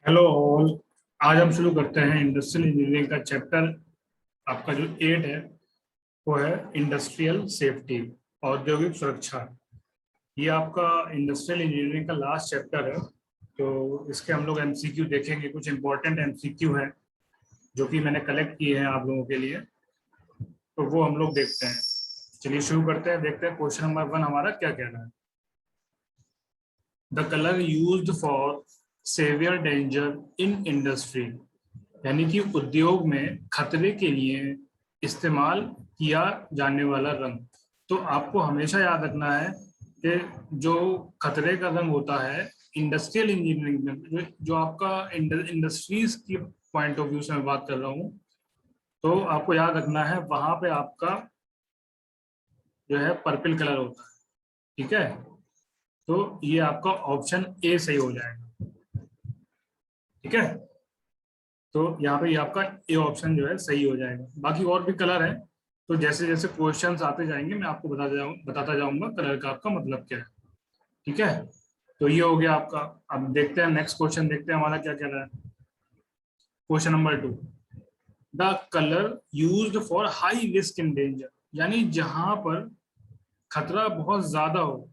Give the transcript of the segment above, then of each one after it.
Hello all. आज हम शुरू करते हैं इंडस्ट्रियल इंजीनियरिंग का चैप्टर। आपका जो 8 है वो है इंडस्ट्रियल सेफ्टी, औद्योगिक सुरक्षा। ये आपका इंडस्ट्रियल इंजीनियरिंग का लास्ट चैप्टर है। तो इसके हम लोग एमसीक्यू देखेंगे। कुछ इंपॉर्टेंट एमसीक्यू हैं जो कि मैंने कलेक्ट किए हैं आप लोगों के लिए, तो वो हम लोग देखते हैं। चलिए शुरू करते हैं, देखते हैं क्वेश्चन नंबर 1 हमारा क्या कह रहा है। The colour used for severe danger in industry, यानी कि उद्योग में खतरे के लिए इस्तेमाल किया जाने वाला रंग। तो आपको हमेशा याद रखना है कि जो खतरे का रंग होता है इंडस्ट्रियल इंजीनियरिंग में, जो आपका इंडस्ट्रीज की पॉइंट ऑफ व्यू से मैं बात कर रहा हूँ, तो आपको याद रखना है वहां पे आपका जो है पर्पल कलर होता है। ठीक है, तो ये आपका ऑप्शन ए सही हो जाएगा। ठीक है, तो यहाँ पे ये आपका ए ऑप्शन जो है सही हो जाएगा। बाकी और भी कलर है, तो जैसे जैसे क्वेश्चंस आते जाएंगे मैं आपको बताता जाऊंगा कलर का आपका मतलब क्या है। ठीक है, तो ये हो गया आपका। अब देखते हैं नेक्स्ट क्वेश्चन, देखते हैं हमारा क्या कह रहा है। Question number 2, the colour used for high risk in danger, यानी जहां पर खतरा बहुत ज्यादा हो,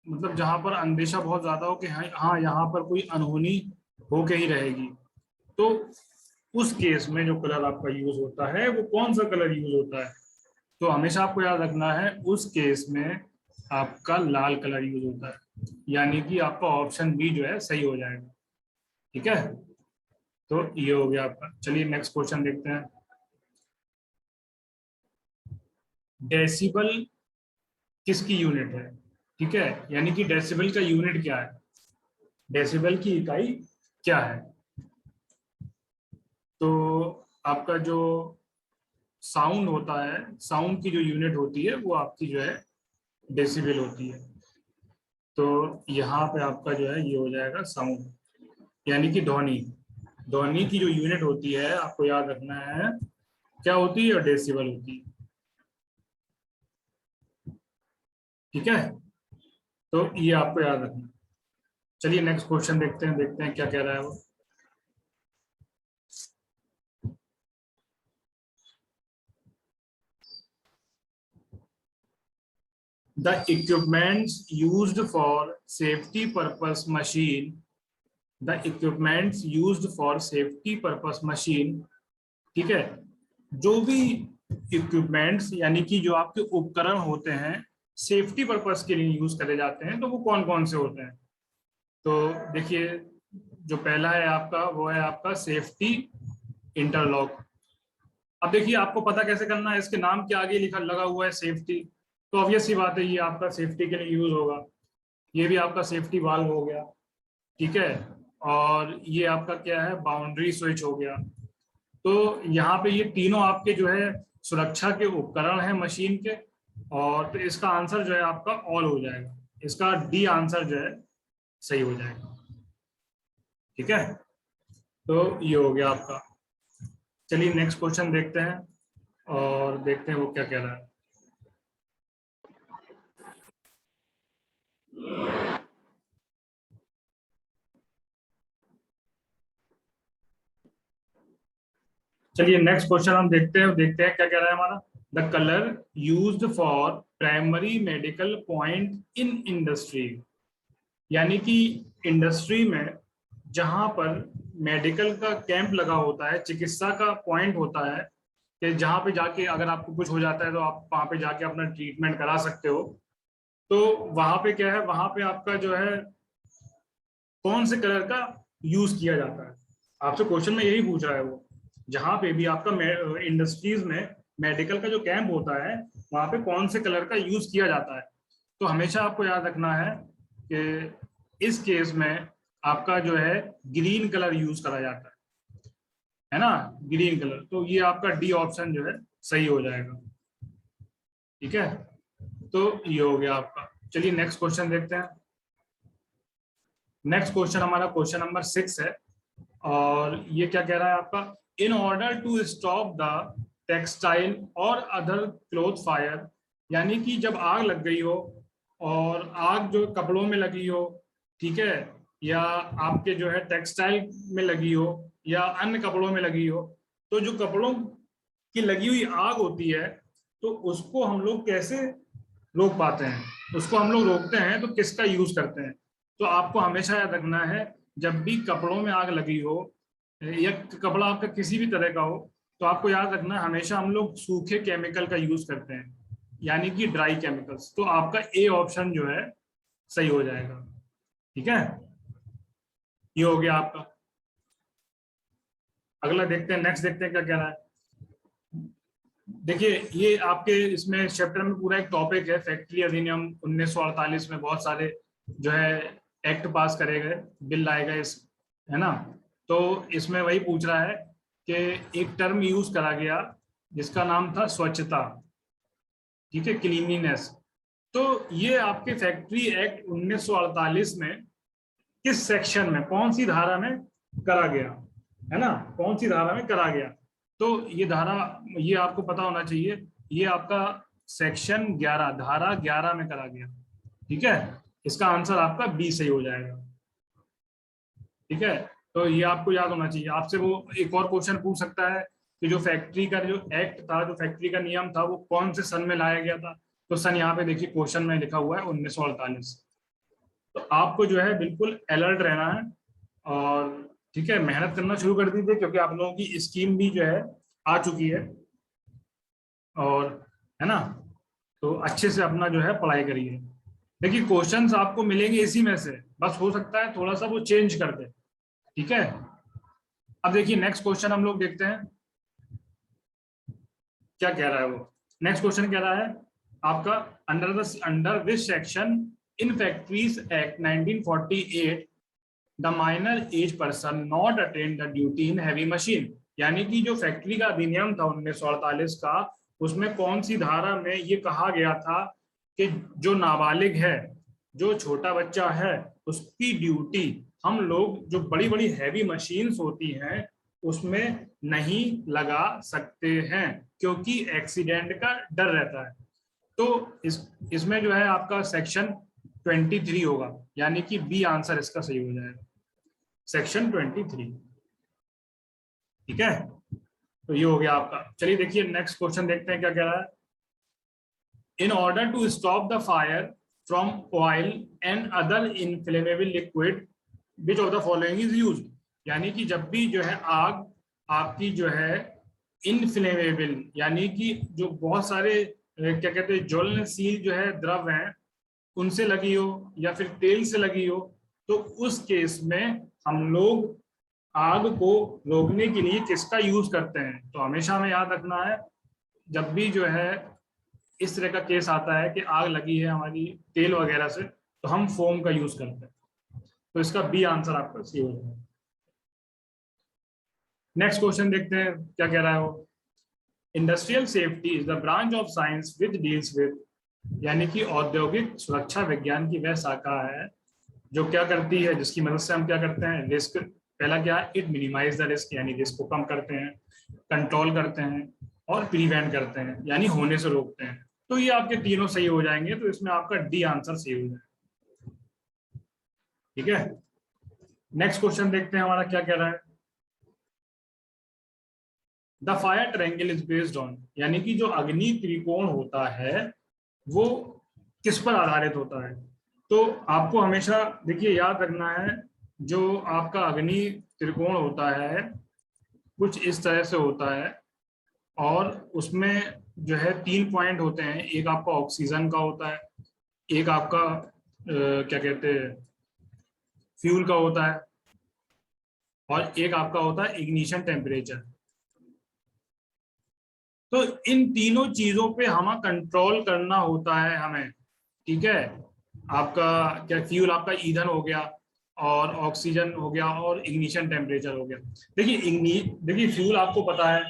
मतलब जहां पर अंदेशा बहुत ज्यादा हो कि हाँ हाँ यहाँ पर कोई अनहोनी होके ही रहेगी, तो उस केस में जो कलर आपका यूज होता है वो कौन सा कलर यूज होता है। तो हमेशा आपको याद रखना है उस केस में आपका लाल कलर यूज होता है, यानी कि आपका ऑप्शन बी जो है सही हो जाएगा। ठीक है, तो ये हो गया आपका। चलिए नेक्स्ट क्वेश्चन देखते हैं। डेसिबल किसकी यूनिट है? ठीक है, यानी कि डेसिबल का यूनिट क्या है, डेसिबल की इकाई क्या है। तो आपका जो साउंड होता है, साउंड की जो यूनिट होती है वो आपकी जो है डेसिबल होती है। तो यहाँ पे आपका जो है ये हो जाएगा साउंड, यानी कि ध्वनि। ध्वनि की जो यूनिट होती है आपको याद रखना है क्या होती है, डेसिबल होती है। ठीक है, तो ये आपको याद रखना। चलिए नेक्स्ट क्वेश्चन देखते हैं क्या कह रहा है वो। The equipments used for safety purpose machine, the equipments used for safety purpose machine. ठीक है, जो भी इक्विपमेंट्स यानी कि जो आपके उपकरण होते हैं सेफ्टी पर्पस के लिए यूज करे जाते हैं, तो वो कौन कौन से होते हैं। तो देखिए, जो पहला है आपका वो है आपका सेफ्टी इंटरलॉक। अब देखिए आपको पता कैसे करना है, इसके नाम के आगे लिखा लगा हुआ है सेफ्टी, तो ऑब्वियस सी बात है ये आपका सेफ्टी के लिए यूज होगा। ये भी आपका सेफ्टी वाल्व हो गया। ठीक है, और ये आपका क्या है, बाउंड्री स्विच हो गया। तो यहाँ पे ये तीनों आपके जो है सुरक्षा के उपकरण हैं मशीन के, और तो इसका आंसर जो है आपका ऑल हो जाएगा, इसका डी आंसर जो है सही हो जाएगा। ठीक है, तो ये हो गया आपका। चलिए नेक्स्ट क्वेश्चन देखते हैं और देखते हैं वो क्या कह रहा है। चलिए नेक्स्ट क्वेश्चन हम देखते हैं क्या कह रहा है हमारा। The colour used for primary medical point in industry, यानी कि इंडस्ट्री में जहां पर मेडिकल का कैंप लगा होता है, चिकित्सा का पॉइंट होता है कि जहां पे जाके अगर आपको कुछ हो जाता है तो आप वहां पे जाके अपना ट्रीटमेंट करा सकते हो। तो वहां पे क्या है, वहां पे आपका जो है कौन से कलर का यूज किया जाता है, आपसे क्वेश्चन में यही पूछ रहा है वो। जहां पे भी आपका इंडस्ट्रीज में मेडिकल का जो कैंप होता है वहां पे कौन से कलर का यूज किया जाता है। तो हमेशा आपको याद रखना है कि इस केस में आपका जो है ग्रीन कलर यूज करा जाता है ना, ग्रीन कलर। तो ये आपका डी ऑप्शन जो है सही हो जाएगा। ठीक है, तो ये हो गया आपका। चलिए नेक्स्ट क्वेश्चन देखते हैं। नेक्स्ट क्वेश्चन हमारा क्वेश्चन नंबर 6 है, और ये क्या कह रहा है आपका। In order to stop the textile और अदर क्लोथ फायर, यानी कि जब आग लग गई हो और आग जो कपड़ों में लगी हो, ठीक है, या आपके जो है टेक्सटाइल में लगी हो या अन्य कपड़ों में लगी हो, तो जो कपड़ों की लगी हुई आग होती है तो उसको हम लोग कैसे रोक पाते हैं, उसको हम लोग रोकते हैं तो किसका यूज करते हैं। तो आपको हमेशा याद रखना है, जब भी कपड़ों में आग लगी हो या कपड़ा आपका किसी भी तरह का हो, तो आपको याद रखना है हमेशा हम लोग सूखे केमिकल का यूज करते हैं, यानी कि ड्राई केमिकल्स। तो आपका ए ऑप्शन जो है सही हो जाएगा। ठीक है, ये हो गया आपका। अगला देखते हैं, नेक्स्ट देखते हैं क्या कह रहा है। देखिए ये आपके इसमें चैप्टर में पूरा एक टॉपिक है, फैक्ट्री अधिनियम 1948 में बहुत सारे जो है एक्ट पास करे गए, बिल लाए गए इस, है ना। तो इसमें वही पूछ रहा है कि एक टर्म यूज करा गया जिसका नाम था स्वच्छता, ठीक है, क्लीनिनेस। तो ये आपके फैक्ट्री एक्ट 1948 में किस सेक्शन में, कौन सी धारा में करा गया, है ना, कौन सी धारा में करा गया। तो ये धारा, ये आपको पता होना चाहिए, ये आपका सेक्शन 11, धारा 11 में करा गया। ठीक है, इसका आंसर आपका बी सही हो जाएगा। ठीक है, तो ये आपको याद होना चाहिए। आपसे वो एक और क्वेश्चन पूछ सकता है कि जो फैक्ट्री का जो एक्ट था, जो फैक्ट्री का नियम था, वो कौन से सन में लाया गया था। तो सन यहाँ पे देखिए क्वेश्चन में लिखा हुआ है 1948। तो आपको जो है बिल्कुल अलर्ट रहना है और ठीक है, मेहनत करना शुरू कर दीजिए क्योंकि आप लोगों की स्कीम भी जो है आ चुकी है, और है ना, तो अच्छे से अपना जो है पढ़ाई करिए। देखिए क्वेश्चंस आपको मिलेंगे इसी में से, बस हो सकता है थोड़ा सा वो चेंज कर दे। ठीक है, अब देखिए नेक्स्ट क्वेश्चन हम लोग देखते हैं क्या कह रहा है वो। नेक्स्ट क्वेश्चन कह रहा है आपका, under this section in factories act 1948 the minor age person not attend the duty in heavy machine. यानी कि जो फैक्ट्री का अधिनियम था 1948 का, उसमें कौन सी धारा में ये कहा गया था कि जो नाबालिग है, जो छोटा बच्चा है, उसकी ड्यूटी हम लोग जो बड़ी बड़ी हैवी मशीन्स होती हैं उसमें नहीं लगा सकते हैं क्योंकि एक्सीडेंट का डर रहता है। तो इसमें जो है आपका सेक्शन 23 होगा, यानी कि बी आंसर इसका सही हो जाएगा, सेक्शन 23। ठीक है, तो ये हो गया आपका। चलिए देखिए नेक्स्ट क्वेश्चन देखते हैं क्या कह रहा है। In order to stop the fire from oil and other inflammable liquid which of the following is used. यानी कि जब भी जो है आग आपकी जो है इनफ्लेमेबल, यानी कि जो बहुत सारे क्या कहते हैं ज्वलनशील जो है द्रव हैं उनसे लगी हो या फिर तेल से लगी हो, तो उस केस में हम लोग आग को रोकने के लिए किसका यूज करते हैं। तो हमेशा हमें याद रखना है, जब भी जो है इस तरह का केस आता है कि आग लगी है हमारी तेल वगैरह से, तो हम फोम का यूज करते हैं। तो इसका बी आंसर आपका सही हो जाएगा। नेक्स्ट क्वेश्चन देखते हैं क्या कह रहा है वो। Industrial safety is the branch of science which deals with, यानी कि औद्योगिक सुरक्षा विज्ञान की वह शाखा है जो क्या करती है, जिसकी मदद से हम क्या करते हैं, रिस्क, पहला क्या है, इट मिनिमाइज द रिस्क, यानी रिस्क को कम करते हैं, कंट्रोल करते हैं और प्रिवेंट करते हैं, यानी होने से रोकते हैं। तो ये आपके तीनों सही हो जाएंगे, तो इसमें आपका डी आंसर सही हो जाएगा। ठीक है, नेक्स्ट क्वेश्चन देखते हैं हमारा क्या कह रहा है। The fire triangle is based on, यानी कि जो अग्नि त्रिकोण होता है वो किस पर आधारित होता है। तो आपको हमेशा देखिए याद रखना है, जो आपका अग्नि त्रिकोण होता है कुछ इस तरह से होता है, और उसमें जो है 3 पॉइंट होते हैं। एक आपका ऑक्सीजन का होता है, एक आपका क्या कहते हैं फ्यूल का होता है, और एक आपका होता है इग्निशन टेम्परेचर। तो इन तीनों चीजों पे हमें कंट्रोल करना होता है हमें। ठीक है, आपका क्या फ्यूल आपका ईंधन हो गया, और ऑक्सीजन हो गया, और इग्निशन टेम्परेचर हो गया। देखिए फ्यूल आपको पता है,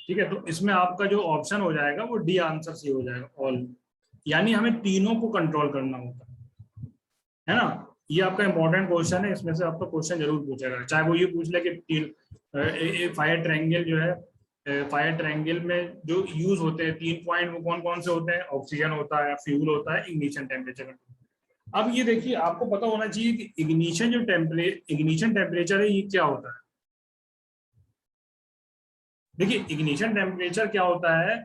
ठीक है, तो इसमें आपका जो ऑप्शन हो जाएगा वो डी आंसर सही हो जाएगा, ऑल। यानी हमें तीनों को कंट्रोल करना होता है ना। ये आपका इंपॉर्टेंट क्वेश्चन है, इसमें से आपका क्वेश्चन जरूर पूछेगा, चाहे वो ये पूछ ले कि फायर ट्रायंगल जो है, फायर ट्रायंगल में जो यूज होते हैं 3 पॉइंट वो कौन कौन से होते हैं, ऑक्सीजन होता है, फ्यूल होता है, इग्निशन टेम्परेचर। अब ये देखिए, आपको पता होना चाहिए कि इग्निशन टेम्परेचर है, ये क्या होता है। देखिए, इग्निशन टेम्परेचर क्या होता है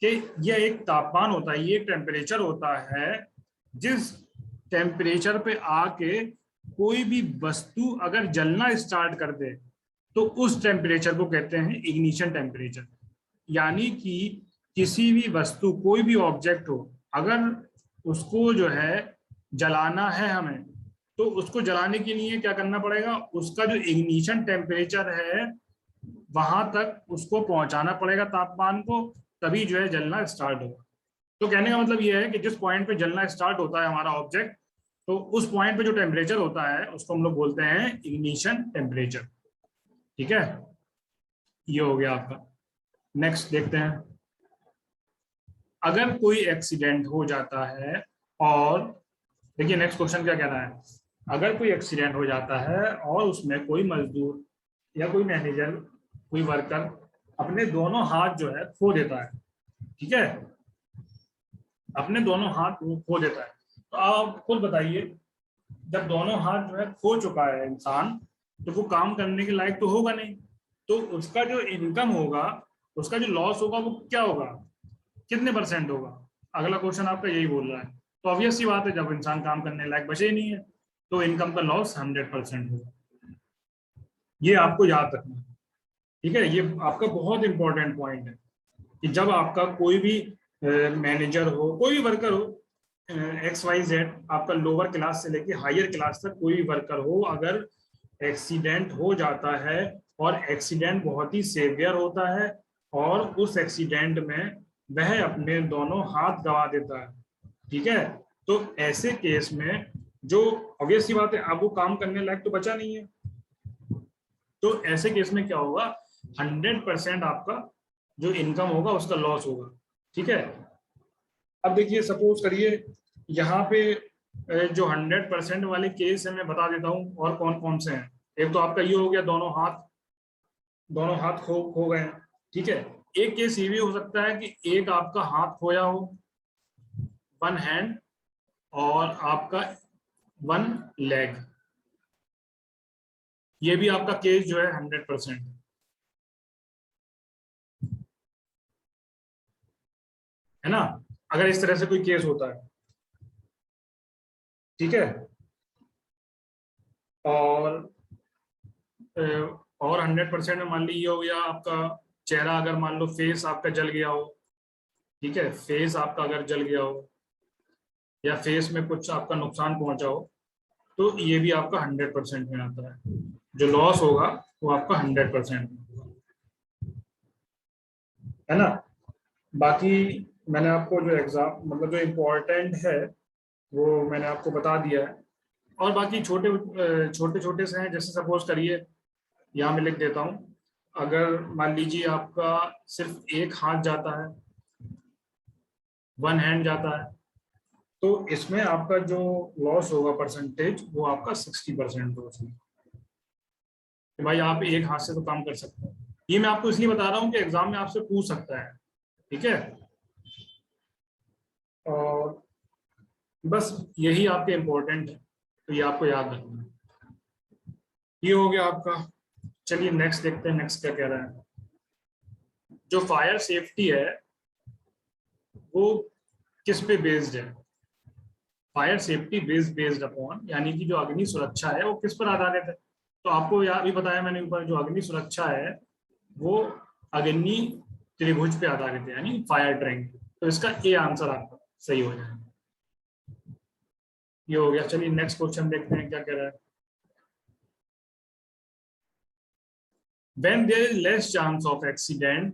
कि यह एक तापमान होता है, ये एक टेम्परेचर होता है जिस टेम्परेचर पे आके कोई भी वस्तु अगर जलना स्टार्ट कर दे तो उस टेम्परेचर को कहते हैं इग्निशन टेम्परेचर। यानी कि किसी भी वस्तु, कोई भी ऑब्जेक्ट हो, अगर उसको जो है जलाना है हमें, तो उसको जलाने के लिए क्या करना पड़ेगा, उसका जो इग्निशन टेम्परेचर है वहां तक उसको पहुंचाना पड़ेगा तापमान को, तभी जो है जलना स्टार्ट होगा। तो कहने का मतलब यह है कि जिस पॉइंट पे जलना स्टार्ट होता है हमारा ऑब्जेक्ट, तो उस पॉइंट पे जो टेम्परेचर होता है उसको हम लोग बोलते हैं इग्निशन टेम्परेचर। ठीक है, ये हो गया आपका। नेक्स्ट देखते हैं, अगर कोई एक्सीडेंट हो जाता है और, देखिए नेक्स्ट क्वेश्चन क्या कह रहा है, अगर कोई एक्सीडेंट हो जाता है और उसमें कोई मजदूर या कोई मैनेजर, कोई वर्कर अपने दोनों हाथ जो है खो देता है, ठीक है, अपने दोनों हाथ खो देता है, तो आप खुद बताइए, जब दोनों हाथ जो है खो चुका है इंसान, तो वो काम करने के लायक तो होगा नहीं, तो उसका जो इनकम होगा, उसका जो लॉस होगा वो क्या होगा, कितने परसेंट होगा। अगला क्वेश्चन आपका यही बोल रहा है। तो ऑब्वियस सी बात है, जब इंसान काम करने लायक बचे ही नहीं है तो इनकम का लॉस 100% होगा। ये आपको याद रखना है, ठीक है, ये आपका बहुत इंपॉर्टेंट पॉइंट है कि जब आपका कोई भी मैनेजर हो, कोई भी वर्कर हो, XYZ, आपका लोअर क्लास से लेके हायर क्लास तक कोई भी वर्कर हो, अगर एक्सीडेंट हो जाता है और एक्सीडेंट बहुत ही सेवियर होता है और उस एक्सीडेंट में वह अपने दोनों हाथ गंवा देता है, ठीक है, तो ऐसे केस में जो ऑब्वियस सी बात है, अब वो काम करने लायक तो बचा नहीं है, तो ऐसे केस में क्या होगा, 100% आपका जो इनकम होगा उसका लॉस होगा। ठीक है, अब देखिए सपोज करिए यहाँ पे जो 100% वाले केस है मैं बता देता हूँ और कौन कौन से हैं। एक तो आपका ये हो गया, दोनों हाथ खो गए हैं, ठीक है। एक केस ये भी हो सकता है कि एक आपका हाथ खोया हो, वन हैंड, और आपका वन लेग, ये भी आपका केस जो है 100% है ना, अगर इस तरह से कोई केस होता है, ठीक है। और और 100% में मान लीजिए हो गया आपका चेहरा, अगर मान लो फेस आपका जल गया हो, ठीक है, फेस आपका अगर जल गया हो या फेस में कुछ आपका नुकसान पहुंचा हो, तो ये भी आपका 100% में आता है, जो लॉस होगा वो आपका 100% है ना। बाकी मैंने आपको जो एग्जाम, मतलब जो इम्पोर्टेंट है वो मैंने आपको बता दिया है, और बाकी छोटे छोटे से हैं, जैसे सपोज करिए यहाँ मैं लिख देता हूँ, अगर मान लीजिए आपका सिर्फ एक हाथ जाता है, वन हैंड जाता है, तो इसमें आपका जो लॉस होगा परसेंटेज, वो आपका 60% लॉस होगा, कि भाई आप एक हाथ से तो काम कर सकते हैं। ये मैं आपको इसलिए बता रहा हूँ कि एग्जाम में आपसे पूछ सकता है, ठीक है। और बस यही आपके इम्पोर्टेंट है, तो ये आपको याद रखना है। ये हो गया आपका। चलिए नेक्स्ट देखते हैं, नेक्स्ट क्या कह रहा है। जो फायर सेफ्टी है वो किस पे बेस्ड है, फायर सेफ्टी बेस्ड अपॉन, यानी कि जो अग्नि सुरक्षा है वो किस पर आधारित है। तो आपको यहाँ भी बताया मैंने ऊपर, जो अग्नि सुरक्षा है वो अग्नि त्रिभुज पे आधारित है, यानी फायर ट्रायंगल। तो इसका ए आंसर आपका सही हो जाएगा। ये हो गया। चलिए नेक्स्ट क्वेश्चन देखते हैं क्या कह रहा है। When there is less chance of accident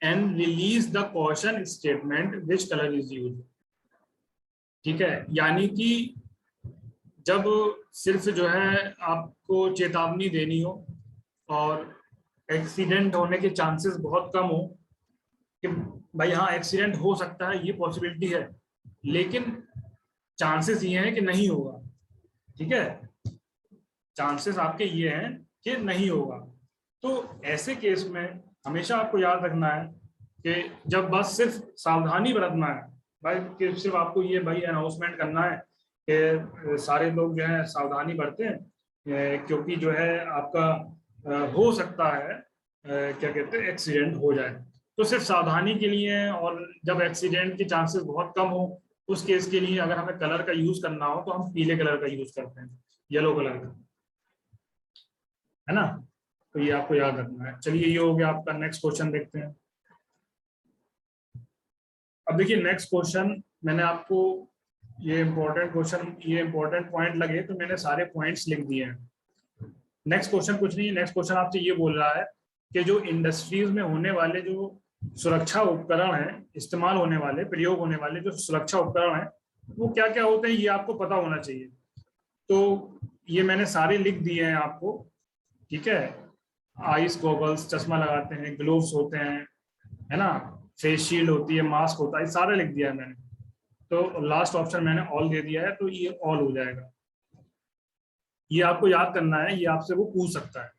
and release the caution statement, which color is used? ठीक है, यानी कि जब सिर्फ जो है आपको चेतावनी देनी हो और एक्सीडेंट होने के चांसेस बहुत कम हो, कि भाई हाँ एक्सीडेंट हो सकता है, ये पॉसिबिलिटी है, लेकिन चांसेस ये हैं कि नहीं होगा, ठीक है, चांसेस आपके ये हैं कि नहीं होगा। तो ऐसे केस में हमेशा आपको याद रखना है कि जब बस सिर्फ सावधानी बरतना है, भाई कि सिर्फ आपको ये भाई अनाउंसमेंट करना है कि सारे लोग जो है सावधानी बरतें, क्योंकि जो है आपका हो सकता है क्या कहते हैं एक्सीडेंट हो जाए। तो सिर्फ सावधानी के लिए, और जब एक्सीडेंट के चांसेस बहुत कम हो उस केस के लिए अगर हमें कलर का यूज करना हो तो हम पीले कलर का यूज करते हैं, येलो कलर का, है ना। तो ये आपको याद रखना है। चलिए ये हो गया आपका। नेक्स्ट क्वेश्चन देखते हैं। अब देखिए नेक्स्ट क्वेश्चन मैंने आपको, ये इंपॉर्टेंट क्वेश्चन, ये इंपॉर्टेंट पॉइंट लगे तो मैंने सारे पॉइंट्स लिख दिए हैं। नेक्स्ट क्वेश्चन कुछ नहीं है, नेक्स्ट क्वेश्चन आपसे ये बोल रहा है कि जो इंडस्ट्रीज में होने वाले जो सुरक्षा उपकरण हैं, इस्तेमाल होने वाले, प्रयोग होने वाले जो सुरक्षा उपकरण हैं वो क्या क्या होते हैं, ये आपको पता होना चाहिए। तो ये मैंने सारे लिख दिए हैं आपको, ठीक है। आइस गॉगल्स, चश्मा लगाते हैं, ग्लोव्स होते हैं, है ना, फेस शील्ड होती है, मास्क होता है, सारे लिख दिया है मैंने। तो लास्ट ऑप्शन मैंने ऑल दे दिया है, तो ये ऑल हो जाएगा। ये आपको याद करना है, ये आपसे वो पूछ सकता है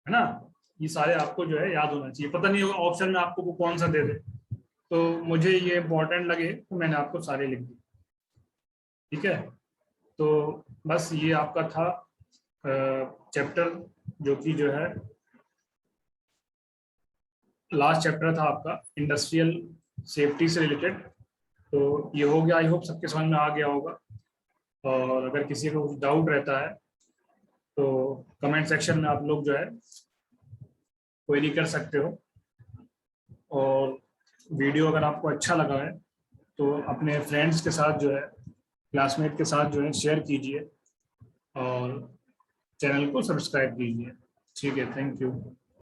ना। ये सारे आपको जो है याद होना चाहिए। पता नहीं ऑप्शन में आपको वो कौन सा दे दे, तो मुझे ये इंपॉर्टेंट लगे तो मैंने आपको सारे लिख दिए, ठीक है। तो बस ये आपका था चैप्टर, जो कि जो है लास्ट चैप्टर था आपका इंडस्ट्रियल सेफ्टी से रिलेटेड। तो ये हो गया, आई होप सबके समझ में आ गया होगा। और अगर किसी को कुछ डाउट रहता है तो कमेंट सेक्शन में आप लोग जो है क्वेरी कर सकते हो। और वीडियो अगर आपको अच्छा लगा है तो अपने फ्रेंड्स के साथ जो है, क्लासमेट के साथ जो है शेयर कीजिए और चैनल को सब्सक्राइब कीजिए। ठीक है, थैंक यू।